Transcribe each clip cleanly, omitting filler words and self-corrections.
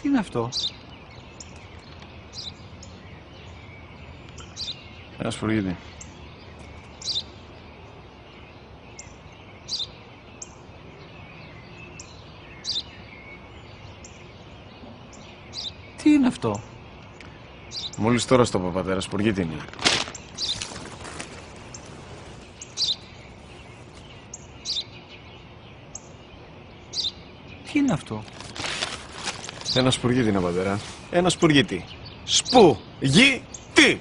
Τι είναι αυτό? Ένα σπουργίτη. Τι είναι αυτό? Μόλις τώρα στο είπα, πατέρα, σπουργίτη είναι. Τι είναι αυτό? Ένα σπουργίτη είναι, πατέρα. Ένα σπουργίτη. Σπου-γι-τι!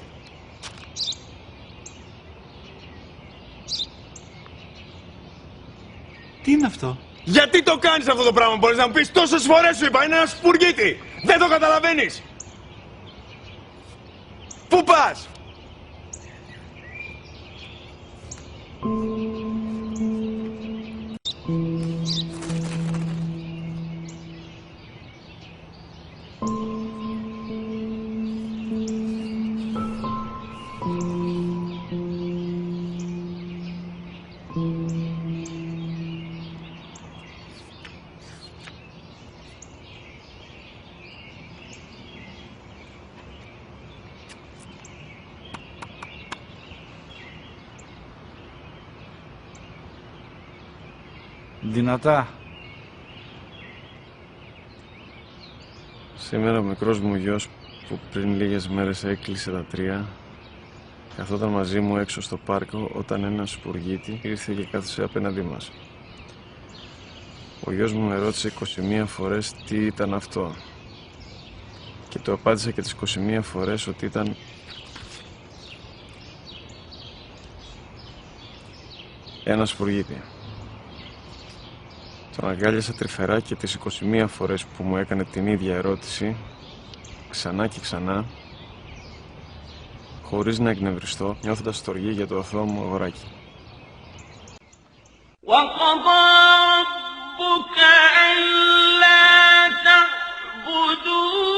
Τι είναι αυτό? Γιατί το κάνεις αυτό το πράγμα, μπορείς να μου πεις? Τόσες φορές σου είπα, είναι ένα σπουργίτη! Δεν το καταλαβαίνεις! Πού πας? Δυνατά. Σήμερα ο μικρός μου γιος που πριν λίγες μέρες έκλεισε τα 3 καθόταν μαζί μου έξω στο πάρκο όταν ένα σπουργίτη ήρθε και κάθισε απέναντί μας. Ο γιος μου με ρώτησε 21 φορές τι ήταν αυτό και του απάντησα και τις 21 φορές ότι ήταν ένα σπουργίτη. Τον αγκάλιασα τρυφερά και τις 21 φορές που μου έκανε την ίδια ερώτηση, ξανά και ξανά, χωρίς να εκνευριστώ, νιώθοντας στοργή για το αθώο μου αγοράκι. وَقَضَى رَبُّكَ أَلَّا تَعْبُدُوا